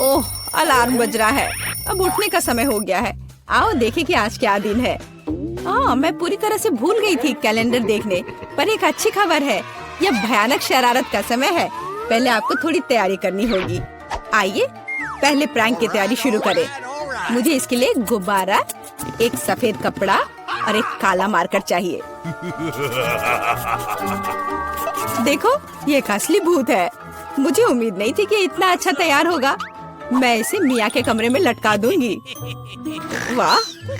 ओह, alarm बज रहा है। अब उठने का समय हो गया है। आओ देखें कि आज क्या दिन है। मैं पूरी तरह से भूल गई थी कैलेंडर देखने, पर एक अच्छी खबर है। यह भयानक शरारत का समय है। पहले आपको थोड़ी तैयारी करनी होगी। आइए पहले प्रैंक की तैयारी शुरू करें। मुझे इसके लिए एक गुब्बारा, एक सफेद कपड़ा और एक काला मार्कर चाहिए। देखो, ये एक असली भूत है। मुझे उम्मीद नहीं थी कि इतना अच्छा तैयार होगा। मैं इसे मिया के कमरे में लटका दूंगी। वाह,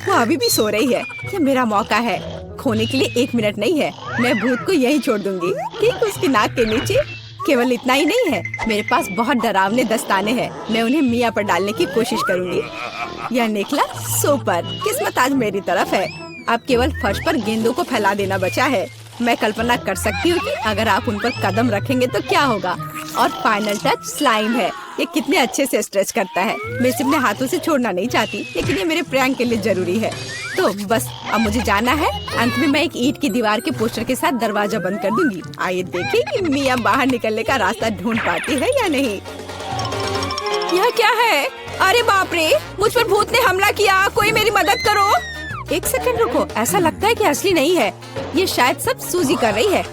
वो अभी भी सो रही है। ये मेरा मौका है। खोने के लिए 1 मिनट नहीं है। मैं भूत को यहीं छोड़ दूंगी, ठीक उसकी नाक के नीचे। केवल इतना ही नहीं है, मेरे पास बहुत डरावने दस्ताने हैं। मैं उन्हें मिया पर डालने की कोशिश करूंगी। यह निकला सुपर। किस्मत आज मेरी तरफ है। अब केवल फर्श पर गेंदों को फैला देना बचा है। मैं कल्पना कर सकती हूँ कि अगर आप उन पर कदम रखेंगे तो क्या होगा। और फाइनल टच स्लाइम है। ये कितने अच्छे से स्ट्रेच करता है। मैं इसे अपने हाथों से छोड़ना नहीं चाहती, लेकिन ये मेरे प्रैंक के लिए जरूरी है। तो बस अब मुझे जाना है। अंत में मैं एक ईंट की दीवार के पोस्टर के साथ दरवाजा बंद कर दूंगी। आइए देखें कि मिया बाहर निकलने का रास्ता ढूंढ पाती है या नहीं। यह क्या है? अरे बाप रे, मुझ पर भूत ने हमला किया। कोई मेरी मदद करो। 1 सेकंड रुको, ऐसा लगता है कि असली नहीं है। ये शायद सब सूजी कर रही है।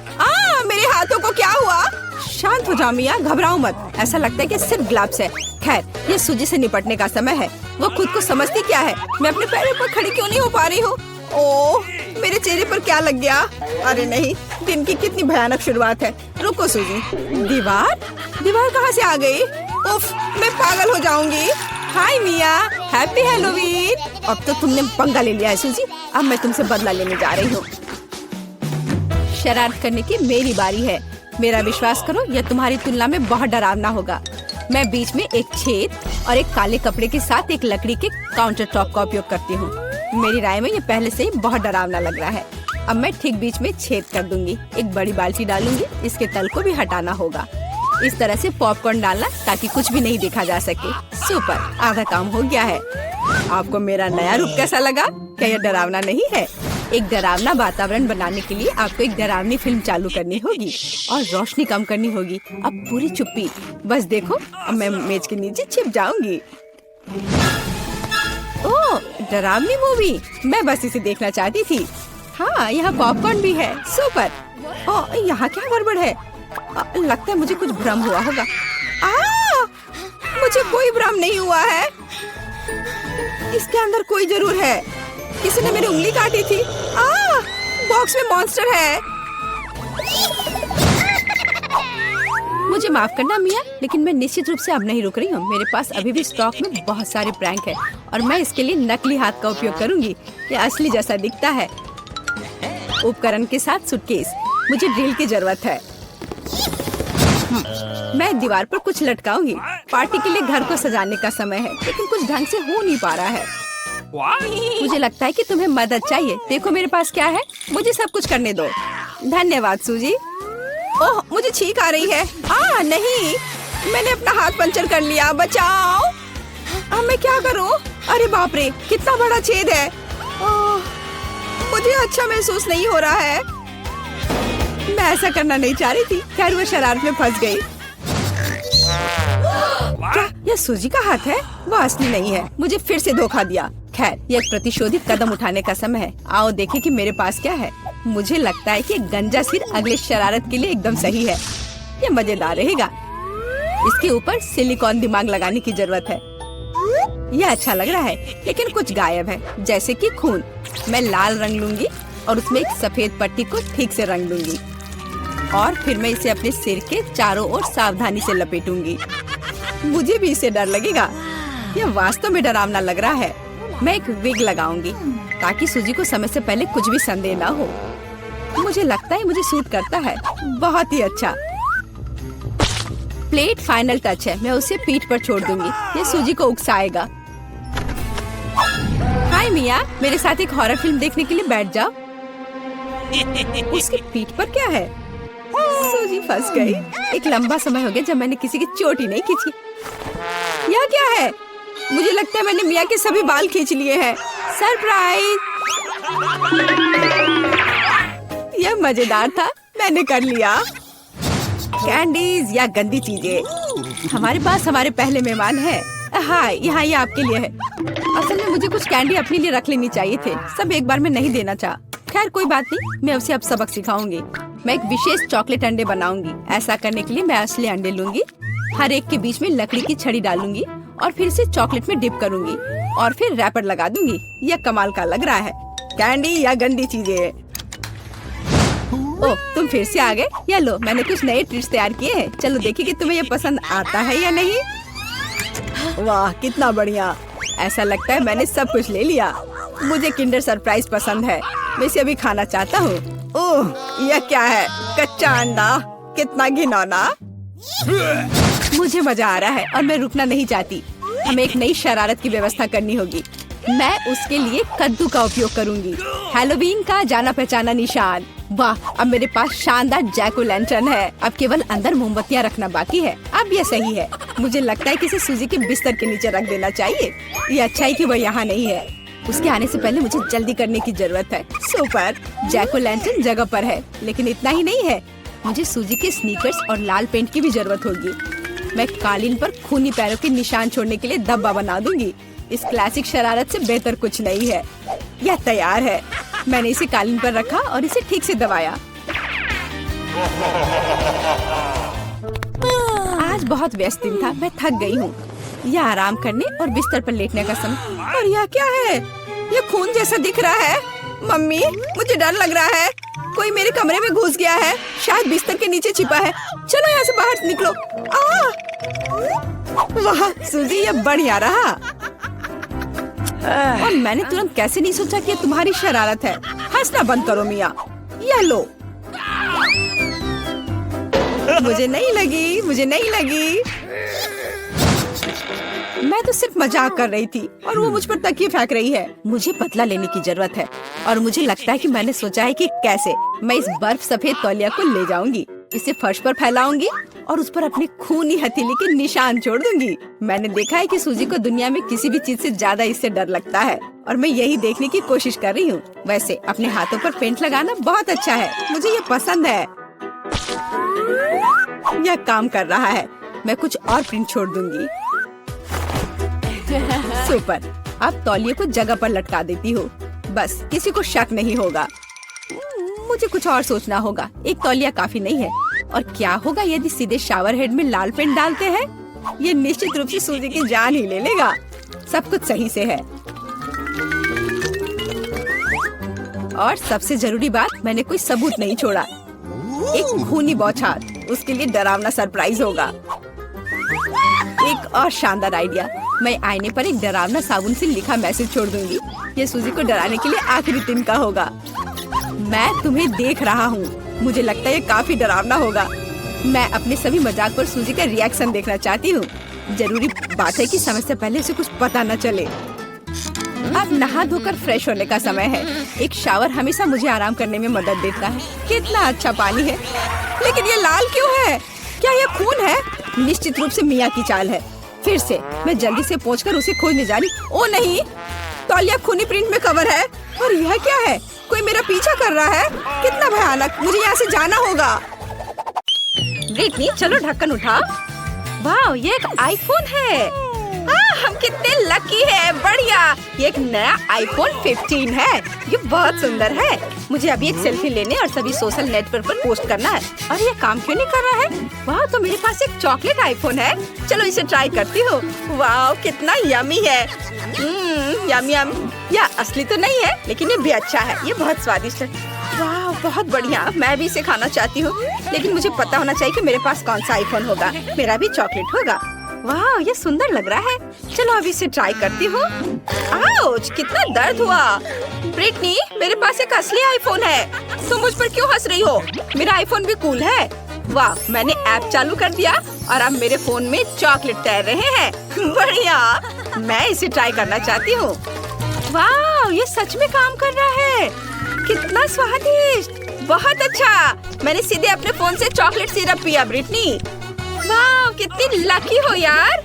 मेरे हाथों को क्या हुआ? शांत हो जाओ मिया, घबराओ मत। ऐसा लगता है कि सिर्फ ग्लव्स है। खैर, ये सूजी से निपटने का समय है। वो खुद को समझती क्या है? मैं अपने पैरों पर खड़ी क्यों नहीं हो पा रही हूँ? ओह, मेरे चेहरे पर क्या लग गया? अरे नहीं, दिन की कितनी भयानक शुरुआत है। रुको सूजी। दीवार कहाँ से आ गई? उफ, मैं पागल हो जाऊंगी। हाय मिया, हैप्पी हैलोवीन। अब तो तुमने पंगा ले लिया है सूजी। अब मैं तुमसे बदला लेने जा रही हूँ। शरारत करने की मेरी बारी है। मेरा विश्वास करो, यह तुम्हारी तुलना में बहुत डरावना होगा। मैं बीच में एक छेद और एक काले कपड़े के साथ एक लकड़ी के काउंटर टॉप का उपयोग करती हूँ। मेरी राय में ये पहले से ही बहुत डरावना लग रहा है। अब मैं ठीक बीच में छेद कर दूंगी। एक बड़ी बाल्टी डालूंगी। इसके तल को भी हटाना होगा। इस तरह से पॉपकॉर्न डालना ताकि कुछ भी नहीं देखा जा सके। सुपर, आधा काम हो गया है। आपको मेरा नया रूप कैसा लगा? क्या यह डरावना नहीं है? एक डरावना वातावरण बनाने के लिए आपको एक डरावनी फिल्म चालू करनी होगी और रोशनी कम करनी होगी। अब पूरी चुप्पी। बस देखो, अब मैं मेज के नीचे छिप जाऊंगी। ओह, डरावनी मूवी। मैं बस इसे देखना चाहती थी। हाँ, यहाँ पॉपकॉर्न भी है। सुपर। ओह, यहाँ क्या गड़बड़ है? लगता है मुझे कुछ भ्रम हुआ होगा। मुझे कोई भ्रम नहीं हुआ है। इसके अंदर कोई जरूर है। किसी ने मेरी उंगली काटी थी। बॉक्स में मॉन्स्टर है। मुझे माफ करना मिया, लेकिन मैं निश्चित रूप से अब नहीं रुक रही हूँ। मेरे पास अभी भी स्टॉक में बहुत सारे प्रैंक है और मैं इसके लिए नकली हाथ का उपयोग करूंगी। ये असली जैसा दिखता है। उपकरण के साथ सूटकेस। मुझे ड्रिल की जरूरत है। मैं दीवार पर कुछ लटकाऊंगी। पार्टी के लिए घर को सजाने का समय है, लेकिन कुछ ढंग से हो नहीं पा रहा है। मुझे लगता है कि तुम्हें मदद चाहिए। देखो मेरे पास क्या है। मुझे सब कुछ करने दो। धन्यवाद सूजी। ओह, मुझे छींक आ रही है। नहीं, मैंने अपना हाथ पंचर कर लिया। बचाओ। अब मैं क्या करूं? अरे बाप रे, कितना बड़ा छेद है। मुझे अच्छा महसूस नहीं हो रहा है। मैं ऐसा करना नहीं चाह रही थी। खैर, वो शरारत में फंस गई। क्या यह सूजी का हाथ है? वो असली नहीं है। मुझे फिर से धोखा दिया। खैर, यह एक प्रतिशोधित कदम उठाने का समय है। आओ देखें कि मेरे पास क्या है। मुझे लगता है कि गंजा सिर अगले शरारत के लिए एकदम सही है। ये मजेदार रहेगा। इसके ऊपर सिलिकॉन दिमाग लगाने की जरूरत है। यह अच्छा लग रहा है, लेकिन कुछ गायब है, जैसे कि खून। मैं लाल रंग लूंगी और उसमें एक सफेद पट्टी को ठीक से रंग दूंगी और फिर मैं इसे अपने सिर के चारों ओर सावधानी से लपेटूंगी। मुझे भी इसे डर लगेगा। यह वास्तव में डरावना लग रहा है। मैं एक विग लगाऊंगी ताकि सूजी को समय से पहले कुछ भी संदेह ना हो। मुझे लगता है मुझे सूट करता है। बहुत ही अच्छा। प्लेट फाइनल टच है। मैं उसे पीठ पर छोड़ दूंगी। ये सूजी को उकसाएगा। हाय मिया, मेरे साथ एक हॉरर फिल्म देखने के लिए बैठ जाओ। उसकी पीठ पर क्या है? सूजी फंस गई। एक लंबा समय हो गया जब मैंने किसी की चोटी नहीं खींची। यह क्या है? मुझे लगता है मैंने मिया के सभी बाल खींच लिए हैं। सरप्राइज! यह मजेदार था। मैंने कर लिया। कैंडीज या गंदी चीजें। हमारे पास हमारे पहले मेहमान है। हाँ, यहाँ ये आपके लिए है। असल में मुझे कुछ कैंडी अपने लिए रख लेनी चाहिए थे, सब एक बार में नहीं देना चाहा। खैर कोई बात नहीं, मैं उसे अब सबक सिखाऊंगी। मैं एक विशेष चॉकलेट अंडे बनाऊंगी। ऐसा करने के लिए मैं असली अंडे लूंगी, हर एक के बीच में लकड़ी की छड़ी डालूंगी और फिर इसे चॉकलेट में डिप करूंगी और फिर रैपर लगा दूंगी। यह कमाल का लग रहा है। कैंडी या गंदी चीजें। ओह, तुम फिर से आ गए। या लो, मैंने कुछ नए ट्रीट्स तैयार किए हैं। चलो देखिए कि तुम्हें ये पसंद आता है या नहीं। वाह, कितना बढ़िया। ऐसा लगता है मैंने सब कुछ ले लिया। मुझे किंडर सरप्राइज पसंद है, मैं इसे अभी खाना चाहता हूँ। ओह, यह क्या है? कच्चा अंडा, कितना घिनौना। मुझे मजा आ रहा है और मैं रुकना नहीं चाहती। हमें एक नई शरारत की व्यवस्था करनी होगी। मैं उसके लिए कद्दू का उपयोग करूंगी, हैलोवीन का जाना पहचाना निशान। वाह, अब मेरे पास शानदार जैक ओ लैंटर्न है। अब केवल अंदर मोमबत्तियां रखना बाकी है। अब ये सही है। मुझे लगता है कि इसे सूजी के बिस्तर के नीचे रख देना चाहिए। ये अच्छा है कि वह यहाँ नहीं है। उसके आने से पहले मुझे जल्दी करने की जरूरत है। सुपर, जैक ओ लैंटर्न जगह पर है, लेकिन इतना ही नहीं है। मुझे सूजी के स्नीकर्स और लाल पेंट की भी जरूरत होगी। मैं कालीन पर खूनी पैरों के निशान छोड़ने के लिए धब्बा बना दूंगी। इस क्लासिक शरारत से बेहतर कुछ नहीं है। यह तैयार है। मैंने इसे कालीन पर रखा और इसे ठीक से दबाया। आज बहुत व्यस्त दिन था, मैं थक गई हूँ। यह आराम करने और बिस्तर पर लेटने का समय। और यह क्या है? यह खून जैसा दिख रहा है। मम्मी, मुझे डर लग रहा है। कोई मेरे कमरे में घुस गया है, शायद बिस्तर के नीचे छिपा है। चलो यहाँ से बाहर निकलो। वाह सूजी, यह बढ़िया रहा। और मैंने तुरंत कैसे नहीं सोचा कि ये तुम्हारी शरारत है। हंसना बंद करो मिया। यह लो। मुझे नहीं लगी। मैं तो सिर्फ मजाक कर रही थी और वो मुझ पर तकिए फेंक रही है। मुझे बदला लेने की जरूरत है और मुझे लगता है कि मैंने सोचा है कि कैसे मैं इस बर्फ सफेद तौलिया को ले जाऊंगी, इसे फर्श पर फैलाऊंगी और उस पर अपनी खूनी हथेली के निशान छोड़ दूंगी। मैंने देखा है कि सूजी को दुनिया में किसी भी चीज से ज्यादा इससे डर लगता है और मैं यही देखने की कोशिश कर रही हूँ। वैसे अपने हाथों पर पेंट लगाना बहुत अच्छा है, मुझे ये पसंद है। यह काम कर रहा है। मैं कुछ और प्रिंट छोड़ दूंगी। सुपर, अब तौलिए को जगह पर लटका देती हूँ। बस किसी को शक नहीं होगा। मुझे कुछ और सोचना होगा। एक तौलिया काफी नहीं है। और क्या होगा यदि सीधे शावर हेड में लाल पेंट डालते हैं? ये निश्चित रूप से सूजी की जान ही ले लेगा। सब कुछ सही से है। और सबसे जरूरी बात, मैंने कोई सबूत नहीं छोड़ा। एक खूनी बौछार, उसके लिए डरावना सरप्राइज होगा। एक और शानदार आइडिया, मैं आईने पर एक डरावना साबुन से लिखा मैसेज छोड़ दूंगी। ये सूजी को डराने के लिए आखिरी दिन का होगा। मैं तुम्हें देख रहा हूँ। मुझे लगता है ये काफी डरावना होगा। मैं अपने सभी मजाक पर सूजी का रिएक्शन देखना चाहती हूँ। जरूरी बात है कि समय से पहले उसे कुछ पता न चले। अब नहा धोकर फ्रेश होने का समय है। एक शावर हमेशा मुझे आराम करने में मदद देता है। कितना अच्छा पानी है, लेकिन ये लाल क्यों है? क्या ये खून है? निश्चित रूप से मिया की चाल है। फिर से मैं जल्दी से पहुंचकर उसे खोजने जा रही। ओ नहीं, तौलिया खूनी प्रिंट में कवर है। और यह क्या है? कोई मेरा पीछा कर रहा है। कितना भयानक, मुझे यहाँ से जाना होगा। ब्रिटनी, चलो ढक्कन उठाओ। वाह, ये एक आईफोन है। हम कितने लकी हैं। बढ़िया, ये एक नया आईफोन 15 है। ये बहुत सुंदर है। मुझे अभी एक सेल्फी लेने और सभी सोशल नेटवर्क पर पोस्ट करना है। और ये काम क्यों नहीं कर रहा है? वाह, तो मेरे पास एक चॉकलेट आईफोन है। चलो इसे ट्राई करती हूँ। वाह, कितना यमी है। Yummy yummy. यह असली तो नहीं है, लेकिन ये भी अच्छा है। ये बहुत स्वादिष्ट है। वाह, बहुत बढ़िया। मैं भी इसे खाना चाहती हूँ, लेकिन मुझे पता होना चाहिए कि मेरे पास कौन सा आईफोन होगा। मेरा भी चॉकलेट होगा। वाह, ये सुंदर लग रहा है। चलो अभी इसे ट्राई करती हूँ। आउच, कितना दर्द हुआ। ब्रिटनी, मेरे पास एक असली आईफोन है। तुम मुझ पर क्यों हंस रही हो? मेरा आईफोन भी कूल है। वाह, मैंने ऐप चालू कर दिया और अब मेरे फोन में चॉकलेट तैर रहे हैं। बढ़िया, मैं इसे ट्राई करना चाहती हूँ। वाह, ये सच में काम कर रहा है। कितना स्वादिष्ट, बहुत अच्छा। मैंने सीधे अपने फोन से चॉकलेट सिरप पिया। ब्रिटनी, वाह, कितनी लकी हो यार।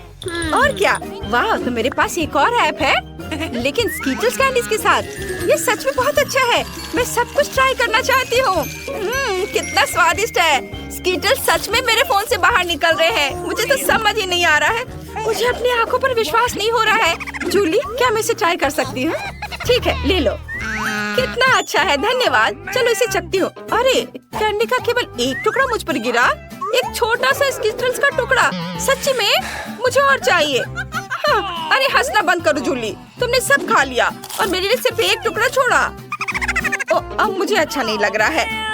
और क्या? वाह, तो मेरे पास एक और ऐप है। लेकिन स्कीटल्स कैंडीज के साथ ये सच में बहुत अच्छा है। मैं सब कुछ ट्राई करना चाहती हूँ। कितना स्वादिष्ट है। स्कीटल्स सच में मेरे फोन से बाहर निकल रहे हैं। मुझे तो समझ ही नहीं आ रहा है। मुझे अपनी आंखों पर विश्वास नहीं हो रहा है। जूली, क्या मैं इसे ट्राई कर सकती हूँ? ठीक है, ले लो। कितना अच्छा है, धन्यवाद। चलो इसे चखती हूँ। अरे, कैंडी का केवल एक टुकड़ा मुझ पर गिरा। एक छोटा सा स्कीटल्स का टुकड़ा। सच्ची में मुझे और चाहिए। हाँ, अरे हंसना बंद करो जूली। तुमने सब खा लिया और मेरे लिए सिर्फ एक टुकड़ा छोड़ा। अब मुझे अच्छा नहीं लग रहा है।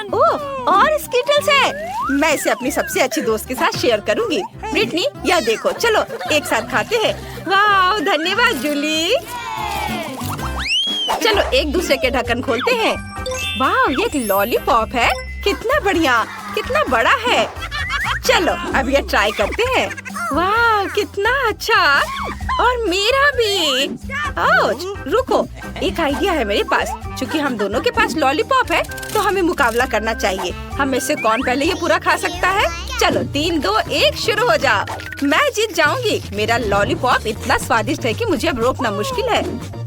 और स्कीटल्स है। मैं इसे अपनी सबसे अच्छी दोस्त के साथ शेयर करूंगी। ब्रिटनी, यह देखो, चलो एक साथ खाते हैं। वाह, धन्यवाद जूली। चलो एक दूसरे के ढक्कन खोलते हैं। वाह, ये एक लॉलीपॉप है। कितना बढ़िया, कितना बड़ा है। चलो अब ये ट्राई करते हैं। वाह, कितना अच्छा। और मेरा भी। रुको, एक आइडिया है मेरे पास। क्योंकि हम दोनों के पास लॉलीपॉप है तो हमें मुकाबला करना चाहिए। हम में से कौन पहले ये पूरा खा सकता है। चलो 3, 2, 1 शुरू हो जाओ। मैं जीत जाऊंगी। मेरा लॉलीपॉप इतना स्वादिष्ट है कि मुझे अब रोकना मुश्किल है।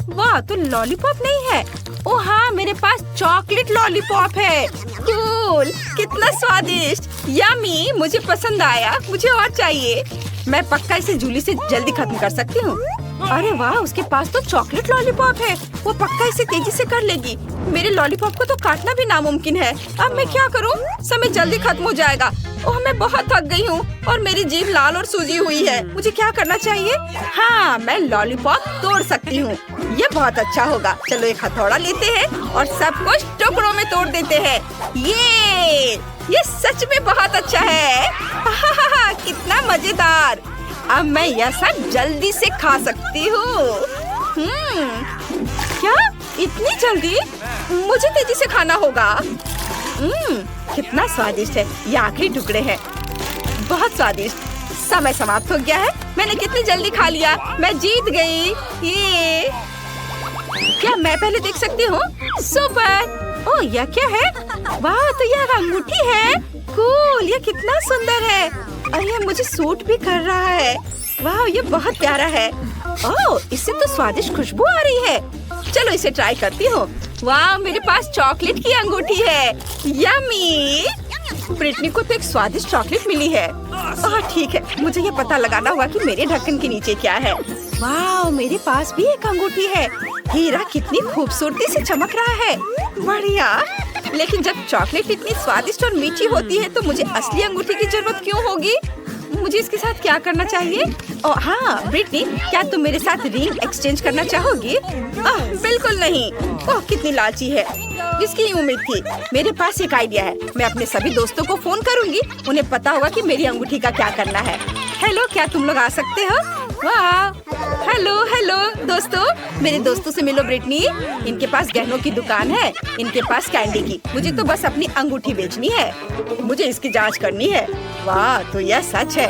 वाह, तो लॉलीपॉप नहीं है। ओह हाँ, मेरे पास चॉकलेट लॉलीपॉप है। कूल, कितना स्वादिष्ट। यम्मी, मुझे पसंद आया। मुझे और चाहिए। मैं पक्का इसे जूली से जल्दी खत्म कर सकती हूँ। अरे वाह, उसके पास तो चॉकलेट लॉलीपॉप है। वो पक्का इसे तेजी से कर लेगी। मेरे लॉलीपॉप को तो काटना भी नामुमकिन है। अब मैं क्या करूँ? समय जल्दी खत्म हो जाएगा। ओह, मैं बहुत थक गई हूँ और मेरी जीभ लाल और सूजी हुई है। मुझे क्या करना चाहिए? हाँ, मैं लॉलीपॉप तोड़ सकती हूँ। ये बहुत अच्छा होगा। चलो एक हथौड़ा लेते हैं और सब कुछ टुकड़ों में तोड़ देते हैं। ये सच में बहुत अच्छा है। कितना मजेदार। अब मैं यह सब जल्दी से खा सकती हूँ। क्या? इतनी जल्दी? मुझे तेजी से खाना होगा। कितना स्वादिष्ट है। ये आखिरी टुकड़े हैं। बहुत स्वादिष्ट। समय समाप्त हो गया है। मैंने कितनी जल्दी खा लिया। मैं जीत गई। ये क्या मैं पहले देख सकती हूँ? सुपर। ओह, यह क्या है? वाह, तो यह अंगूठी है। कूल, ये कितना सुंदर है। और ये मुझे सूट भी कर रहा है। वाह, ये बहुत प्यारा है। ओह, इससे तो स्वादिष्ट खुशबू आ रही है। चलो इसे ट्राई करती हूँ। वाह, मेरे पास चॉकलेट की अंगूठी है। यम्मी। ब्रिटनी को तो एक स्वादिष्ट चॉकलेट मिली है। ठीक है, मुझे ये पता लगाना होगा कि मेरे ढक्कन के नीचे क्या है। वाह, मेरे पास भी एक अंगूठी है। हीरा कितनी खूबसूरती से चमक रहा है। बढ़िया। लेकिन जब चॉकलेट इतनी स्वादिष्ट और मीठी होती है तो मुझे असली अंगूठी की जरूरत क्यों होगी? मुझे इसके साथ क्या करना चाहिए? ओह हाँ, ब्रिटनी, क्या तुम मेरे साथ रिंग एक्सचेंज करना चाहोगी? बिल्कुल नहीं। ओह, कितनी लालची है। इसकी उम्मीद थी। मेरे पास एक आइडिया है। मैं अपने सभी दोस्तों को फोन करूंगी। उन्हें पता होगा कि मेरी अंगूठी का क्या करना है। हेलो, क्या तुम लोग आ सकते हो? वाह, हेलो दोस्तों, मेरे दोस्तों से मिलो। ब्रिटनी, इनके पास गहनों की दुकान है। इनके पास कैंडी की। मुझे तो बस अपनी अंगूठी बेचनी है। मुझे इसकी जांच करनी है। वाह, तो यह सच है।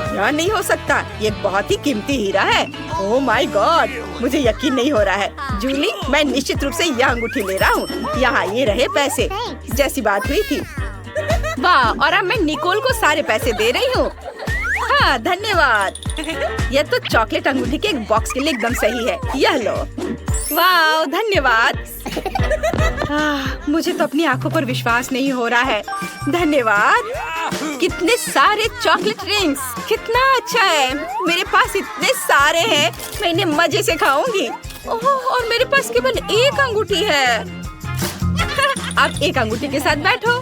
यह नहीं हो सकता। ये बहुत ही कीमती हीरा है। ओह माय गॉड, मुझे यकीन नहीं हो रहा है। जूली, मैं निश्चित रूप से यह अंगूठी ले रहा हूँ। यहाँ ये रहे पैसे, जैसी बात हुई थी। वाह, और अब मैं निकोल को सारे पैसे दे रही हूँ। हाँ, धन्यवाद। यह तो चॉकलेट अंगूठी के एक बॉक्स के लिए एकदम सही है। यह लो। वाह, धन्यवाद। मुझे तो अपनी आंखों पर विश्वास नहीं हो रहा है। धन्यवाद। कितने सारे चॉकलेट रिंग्स। कितना अच्छा है। मेरे पास इतने सारे हैं। मैं इन्हें मजे से खाऊंगी। ओह, और मेरे पास केवल एक अंगूठी है। अब एक अंगूठी के साथ बैठो।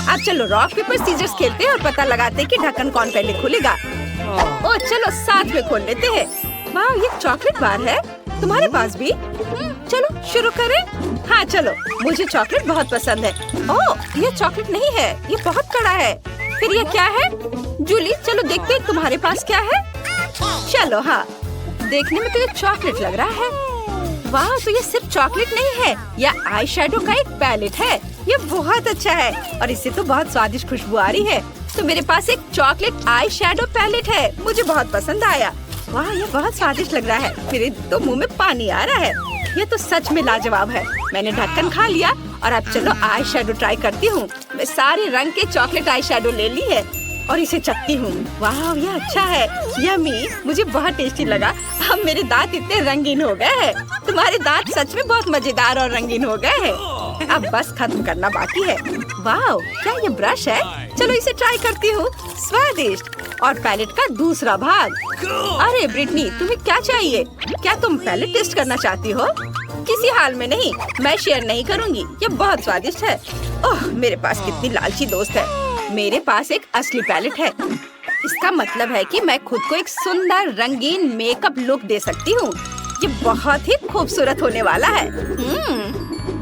अब चलो रॉक पेपर सीजर्स खेलते हैं और पता लगाते हैं कि ढक्कन कौन पहले खुलेगा। ओह, चलो साथ में खोल लेते हैं। वाह, ये चॉकलेट बार है। तुम्हारे पास भी? चलो शुरू करें। हाँ चलो, मुझे चॉकलेट बहुत पसंद है। ओह, ये चॉकलेट नहीं है। ये बहुत कड़ा है। फिर ये क्या है? जूली, चलो देखते हैं तुम्हारे पास क्या है। चलो हाँ, देखने में तो ये चॉकलेट लग रहा है। वाह, तो ये सिर्फ चॉकलेट नहीं है। यह आई शेडो का एक पैलेट है। ये बहुत अच्छा है और इससे तो बहुत स्वादिष्ट खुशबू आ रही है। तो मेरे पास एक चॉकलेट आई शेडो पैलेट है। मुझे बहुत पसंद आया। वाह, ये बहुत स्वादिष्ट लग रहा है। मेरे तो मुंह में पानी आ रहा है। ये तो सच में लाजवाब है। मैंने ढक्कन खा लिया और अब चलो आई शेडो ट्राई करती हूँ। मैं सारे रंग के चॉकलेट आई शेडो ले ली है। और इसे चखती हूँ। वाह, ये अच्छा है, यम्मी, मुझे बहुत टेस्टी लगा। अब मेरे दांत इतने रंगीन हो गए हैं। तुम्हारे दांत सच में बहुत मजेदार और रंगीन हो गए हैं। अब बस खत्म करना बाकी है। वाह, क्या ये ब्रश है? चलो इसे ट्राई करती हूँ। स्वादिष्ट। और पैलेट का दूसरा भाग। अरे ब्रिटनी, तुम्हें क्या चाहिए? क्या तुम पैलेट टेस्ट करना चाहती हो? किसी हाल में नहीं, मैं शेयर नहीं करूँगी। ये बहुत स्वादिष्ट है। ओह, मेरे पास कितनी लालची दोस्त है। मेरे पास एक असली पैलेट है। इसका मतलब है कि मैं खुद को एक सुंदर रंगीन मेकअप लुक दे सकती हूँ। ये बहुत ही खूबसूरत होने वाला है।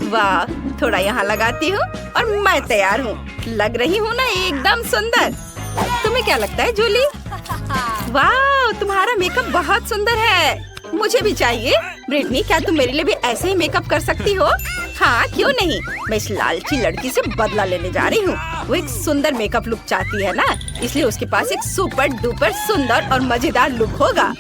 वाह, थोड़ा यहाँ लगाती हूँ और मैं तैयार हूँ। लग रही हूँ ना एकदम सुंदर। तुम्हें क्या लगता है जूली? वाह, तुम्हारा मेकअप बहुत सुंदर है। मुझे भी चाहिए। ब्रिटनी, क्या तुम मेरे लिए भी ऐसे ही मेकअप कर सकती हो? हाँ, क्यों नहीं। मैं इस लालची लड़की से बदला लेने जा रही हूँ। वो एक सुंदर मेकअप लुक चाहती है ना, इसलिए उसके पास एक सुपर डुपर सुंदर और मजेदार लुक होगा।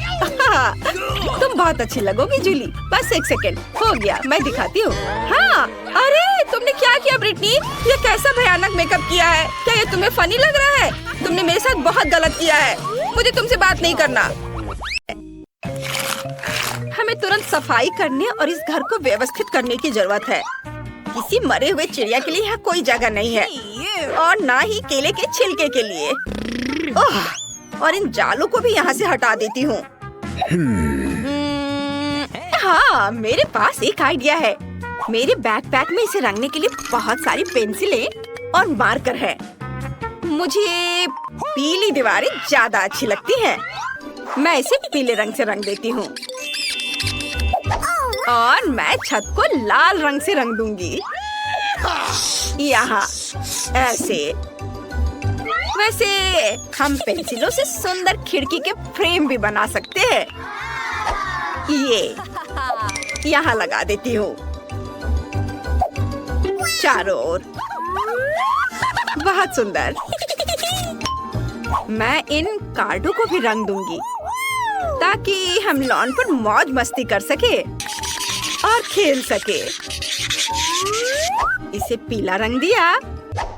तुम बहुत अच्छी लगोगी जूली। बस एक सेकेंड, हो गया, मैं दिखाती हूँ। हाँ, अरे तुमने क्या किया ब्रिटनी? ये कैसा भयानक मेकअप किया है? क्या ये तुम्हें फनी लग रहा है? तुमने मेरे साथ बहुत गलत किया है। मुझे तुमसे बात नहीं करना। हमें तुरंत सफाई करने और इस घर को व्यवस्थित करने की जरूरत है। किसी मरे हुए चिड़िया के लिए यहाँ कोई जगह नहीं है, और ना ही केले के छिलके के लिए। ओह, और इन जालों को भी यहाँ से हटा देती हूँ। हाँ, मेरे पास एक आइडिया है। मेरे बैकपैक में इसे रंगने के लिए बहुत सारी पेंसिलें और मार्कर है। मुझे पीली दीवारें ज्यादा अच्छी लगती हैं। मैं इसे पीले रंग से रंग देती हूँ और मैं छत को लाल रंग से रंग दूंगी। यहाँ ऐसे। वैसे हम पेंसिलों से सुंदर खिड़की के फ्रेम भी बना सकते हैं। ये यहाँ लगा देती हूँ चारों ओर। बहुत सुंदर। मैं इन कार्डों को भी रंग दूंगी ताकि हम लॉन पर मौज मस्ती कर सके और खेल सके। इसे पीला रंग दिया।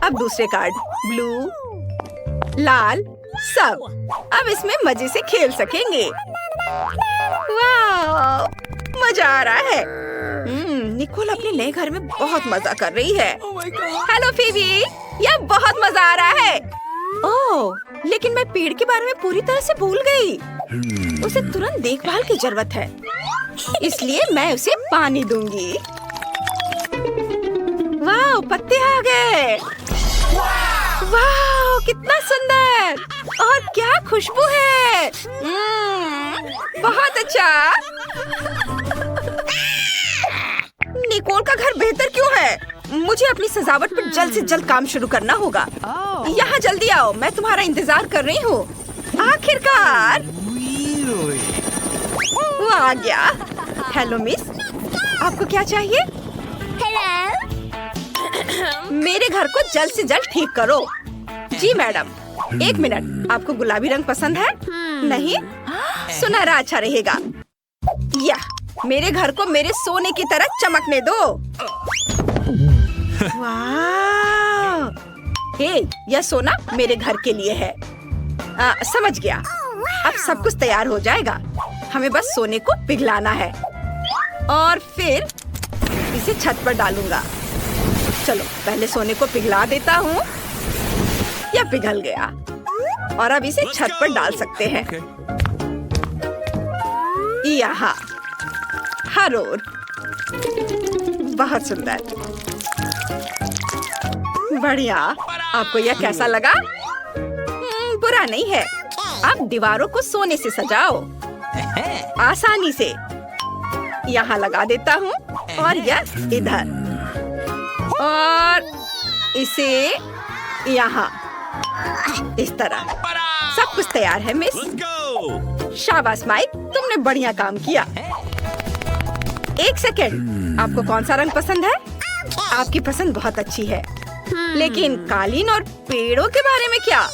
अब दूसरे कार्ड ब्लू, लाल, सब। अब इसमें मजे से खेल सकेंगे। वाह, मजा आ रहा है। निकोल अपने नए घर में बहुत मजा कर रही है। हेलो फीबी, यह बहुत मजा आ रहा है। ओह, लेकिन मैं पेड़ के बारे में पूरी तरह से भूल गई। उसे तुरंत देखभाल की जरूरत है, इसलिए मैं उसे पानी दूंगी। वाह, पत्ते आ गए। वाह, कितना सुंदर और क्या खुशबू है। बहुत अच्छा। निकोल का घर बेहतर क्यों है? मुझे अपनी सजावट पर जल्द से जल्द काम शुरू करना होगा। यहाँ जल्दी आओ, मैं तुम्हारा इंतजार कर रही हूँ। आखिरकार वो आ गया। हेलो मिस, आपको क्या चाहिए? मेरे घर को जल्द से जल्द ठीक करो। जी मैडम। एक मिनट, आपको गुलाबी रंग पसंद है? नहीं, सुनहरा अच्छा रहेगा। या मेरे घर को मेरे सोने की तरह चमकने दो। वाह! हे, यह सोना मेरे घर के लिए है। समझ गया। अब सब कुछ तैयार हो जाएगा। हमें बस सोने को पिघलाना है और फिर इसे छत पर डालूंगा। चलो पहले सोने को पिघला देता हूँ। यह पिघल गया और अब इसे छत पर डाल सकते हैं। यहाँ हर ओर। बहुत सुंदर, बढ़िया। आपको यह कैसा लगा? बुरा नहीं है। अब दीवारों को सोने से सजाओ आसानी से। यहाँ लगा देता हूँ और यह इधर और इसे यहाँ। इस तरह सब कुछ तैयार है मिस। शाबाश माइक, तुमने बढ़िया काम किया। एक सेकेंड, आपको कौन सा रंग पसंद है? आपकी पसंद बहुत अच्छी है, लेकिन कालीन और पेड़ों के बारे में क्या?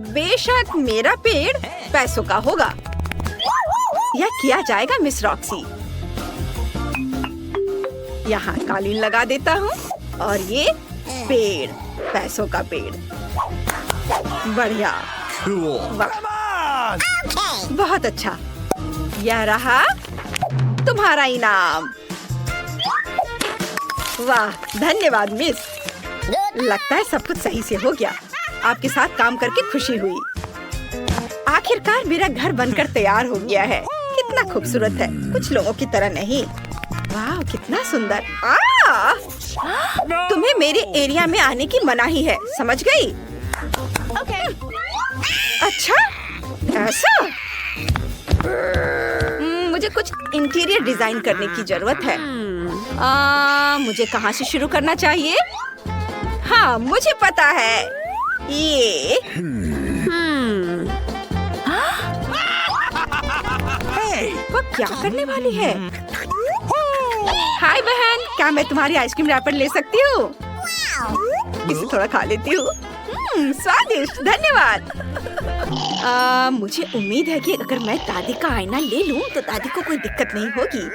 बेशक मेरा पेड़ पैसों का होगा। यह किया जाएगा मिस रॉक्सी। यहाँ कालीन लगा देता हूँ और ये पेड़, पैसों का पेड़। बढ़िया। वाह, बहुत अच्छा। यह रहा तुम्हारा इनाम। वाह, धन्यवाद मिस। लगता है सब कुछ सही से हो गया। आपके साथ काम करके खुशी हुई। आखिरकार मेरा घर बनकर तैयार हो गया है। कितना खूबसूरत है, कुछ लोगों की तरह नहीं। वाह, कितना सुंदर। तुम्हें मेरे एरिया में आने की मनाही है, समझ गई? अच्छा, ऐसा? मुझे कुछ इंटीरियर डिजाइन करने की जरूरत है। मुझे कहाँ से शुरू करना चाहिए? हाँ, मुझे पता है। ये वो क्या करने वाली है? हाय बहन, क्या मैं तुम्हारी आइसक्रीम रैपर ले सकती हूँ? इसे थोड़ा खा लेती हूँ। स्वादिष्ट, धन्यवाद। मुझे उम्मीद है कि अगर मैं दादी का आईना ले लूं तो दादी को कोई दिक्कत नहीं होगी।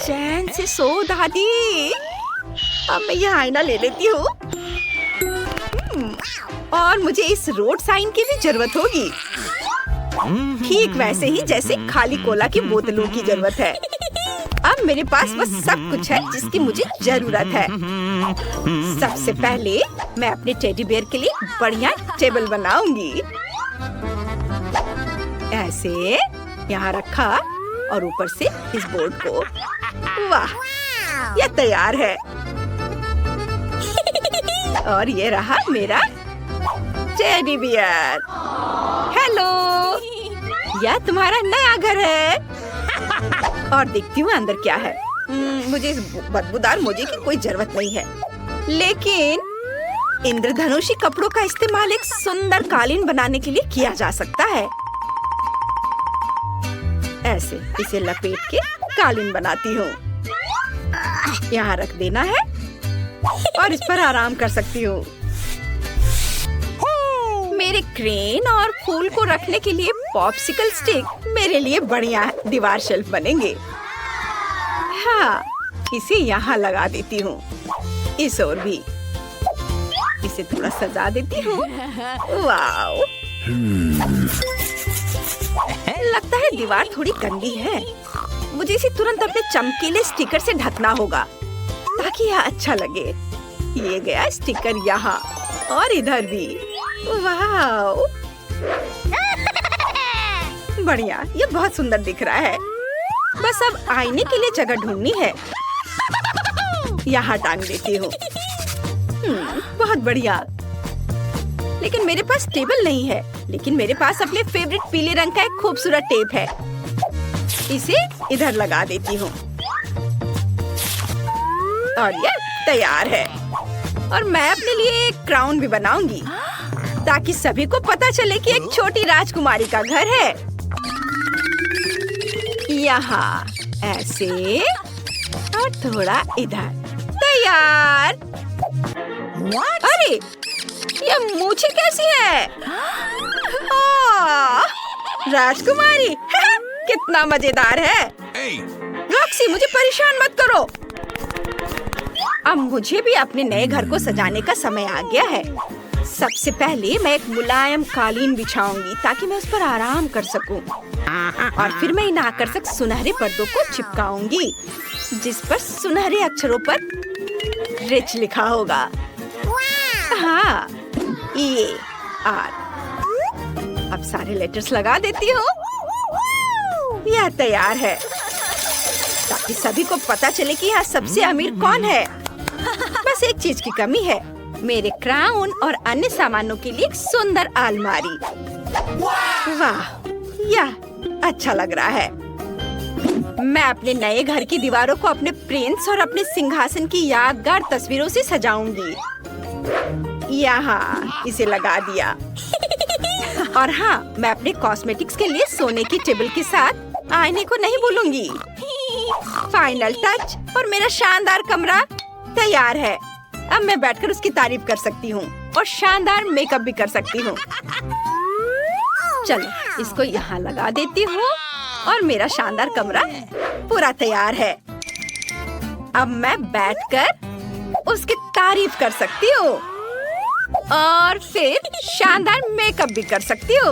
चैन से सो दादी। अब मैं यह आईना ले लेती हूँ। और मुझे इस रोड साइन की भी जरूरत होगी, ठीक वैसे ही जैसे खाली कोला की बोतलों की जरूरत है। अब मेरे पास बस सब कुछ है जिसकी मुझे जरूरत है। सबसे पहले मैं अपने टेडी बेयर के लिए बढ़िया टेबल बनाऊंगी। ऐसे यहाँ रखा और ऊपर से इस बोर्ड को। वाह, यह तैयार है। और ये रहा मेरा टेडी बियर। हेलो, यह तुम्हारा नया घर है। और देखती हूँ अंदर क्या है। मुझे इस बदबूदार मोजे की कोई जरूरत नहीं है, लेकिन इंद्रधनुषी कपड़ों का इस्तेमाल एक सुंदर कालीन बनाने के लिए किया जा सकता है। ऐसे इसे लपेट के कालीन बनाती हूँ। यहाँ रख देना है और इस पर आराम कर सकती हूँ। मेरे क्रेन और फूल को रखने के लिए पॉप्सिकल स्टिक मेरे लिए बढ़िया दीवार शेल्फ बनेंगे। हाँ, इसे यहाँ लगा देती हूँ। इस ओर भी इसे थोड़ा सजा देती हूँ। वाओ, लगता है दीवार थोड़ी गंदी है। मुझे इसे तुरंत अपने चमकीले स्टिकर से ढकना होगा ताकि यह अच्छा लगे। ये गया स्टिकर यहाँ और इधर भी। वाओ, बढ़िया, ये बहुत सुंदर दिख रहा है। बस अब आईने के लिए जगह ढूंढनी है। यहाँ टांग देती हूँ। बहुत बढ़िया। लेकिन मेरे पास टेबल नहीं है। लेकिन मेरे पास अपने फेवरेट पीले रंग का एक खूबसूरत टेप है। इसे इधर लगा देती हूँ और ये तैयार है। और मैं अपने लिए एक क्राउन भी बनाऊंगी ताकि सभी को पता चले कि एक छोटी राजकुमारी का घर है। यहाँ ऐसे और थोड़ा इधर। तैयार। अरे, ये मूछें कैसी है? राजकुमारी। कितना मजेदार है। रॉक्सी, मुझे परेशान मत करो। अब मुझे भी अपने नए घर को सजाने का समय आ गया है। सबसे पहले मैं एक मुलायम कालीन बिछाऊंगी ताकि मैं उस पर आराम कर सकूं। और फिर मैं इन आकर्षक सुनहरे पर्दों को चिपकाऊंगी जिस पर सुनहरे अक्षरों पर रिच लिखा होगा। हाँ, EAR। अब सारे लेटर्स लगा देती हूँ। यह तैयार है ताकि सभी को पता चले कि यहाँ सबसे अमीर कौन है। बस एक चीज की कमी है, मेरे क्राउन और अन्य सामानों के लिए एक सुंदर अलमारी। वाह, यह अच्छा लग रहा है। मैं अपने नए घर की दीवारों को अपने प्रिंस और अपने सिंहासन की यादगार तस्वीरों से सजाऊंगी। यहाँ इसे लगा दिया। और हाँ, मैं अपने कॉस्मेटिक्स के लिए सोने की टेबल के साथ आईने को नहीं भूलूंगी। फाइनल टच और मेरा शानदार कमरा तैयार है। अब मैं बैठकर उसकी तारीफ कर सकती हूँ और शानदार मेकअप भी कर सकती हूँ। चलो, इसको यहाँ लगा देती हूँ और मेरा शानदार कमरा पूरा तैयार है। अब मैं बैठकर उसकी तारीफ कर सकती हूँ और फिर शानदार मेकअप भी कर सकती हो।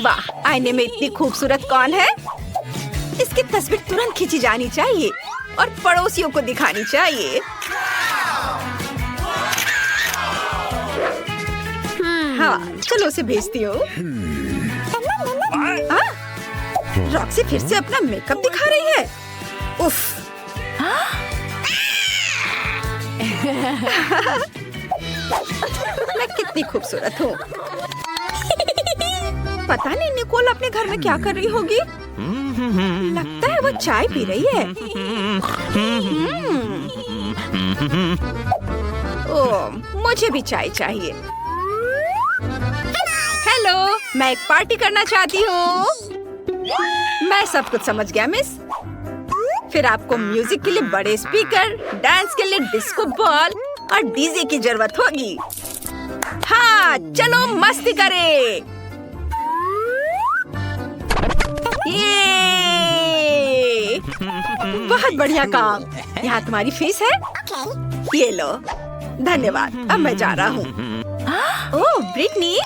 वाह, आईने में इतनी खूबसूरत कौन है? इसकी तस्वीर तुरंत खींची जानी चाहिए और पड़ोसियों को दिखानी चाहिए। हाँ, चलो उसे भेजती हूँ। रॉक्सी फिर से अपना मेकअप दिखा रही है। उफ। मैं कितनी खूबसूरत हूँ। पता नहीं निकोल अपने घर में क्या कर रही होगी। लगता है वो चाय पी रही है। ओह, मुझे भी चाय चाहिए। हेलो, मैं एक पार्टी करना चाहती हूँ। मैं सब कुछ समझ गया मिस। फिर आपको म्यूजिक के लिए बड़े स्पीकर, डांस के लिए डिस्को बॉल और डीजे की जरूरत होगी। हाँ, चलो मस्ती करें। ये बहुत बढ़िया काम। यहाँ तुम्हारी फीस है। ये लो। धन्यवाद। अब मैं जा रहा हूँ। ओह, ब्रिटनी।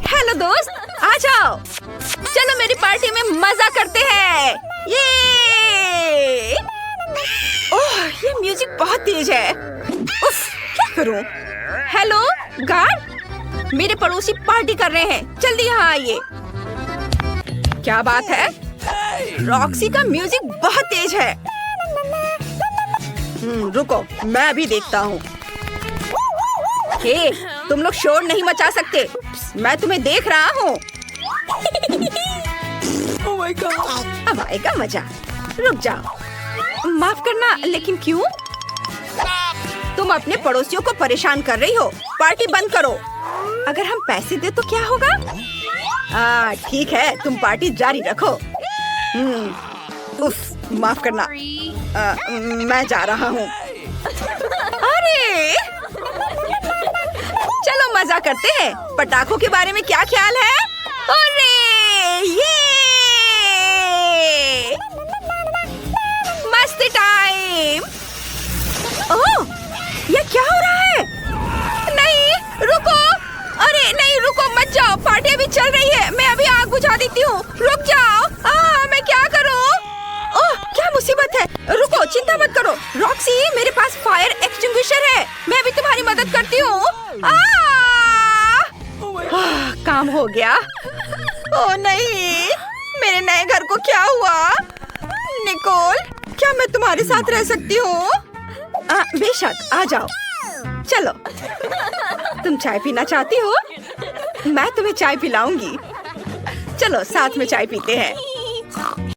हेलो दोस्त, आ जाओ। चलो मेरी पार्टी में मजा करते हैं। ये ओह, ये म्यूजिक बहुत तेज है। उफ, क्या करूं? हेलो गार्ड, मेरे पड़ोसी पार्टी कर रहे हैं। जल्दी यहाँ आइए। क्या बात है? रॉक्सी का म्यूजिक बहुत तेज है। रुको, मैं अभी देखता हूँ। हे, तुम लोग शोर नहीं मचा सकते। मैं तुम्हें देख रहा हूँ। Oh my God! अब आएगा मजा। रुक जाओ। माफ करना, लेकिन क्यों? तुम अपने पड़ोसियों को परेशान कर रही हो। पार्टी बंद करो। अगर हम पैसे दे तो क्या होगा? ठीक है, तुम पार्टी जारी रखो। उफ, माफ करना। मैं जा रहा हूँ। अरे, चलो मजा करते हैं। पटाखों के बारे में क्या ख्याल है? अरे, ये मस्ती टाइम। ओह, ये क्या हो रहा है? नहीं, रुको। अरे नहीं, रुको मत जाओ। पार्टी अभी चल रही है। मैं अभी आग बुझा देती हूँ। रुक जाओ। मैं क्या करूँ? ओह, क्या मुसीबत है। रुको, चिंता मत करो। रॉक्सी, मेरे पास फायर एक्सटिंग्विशर है। मैं अभी तुम्हारी मदद करती हूँ। काम हो गया। ओह नहीं, मेरे नए घर को क्या हुआ? निकोल, क्या मैं तुम्हारे साथ रह सकती हूँ? बेशक, आ जाओ। चलो, तुम चाय पीना चाहती हो? मैं तुम्हें चाय पिलाऊंगी। चलो साथ में चाय पीते हैं।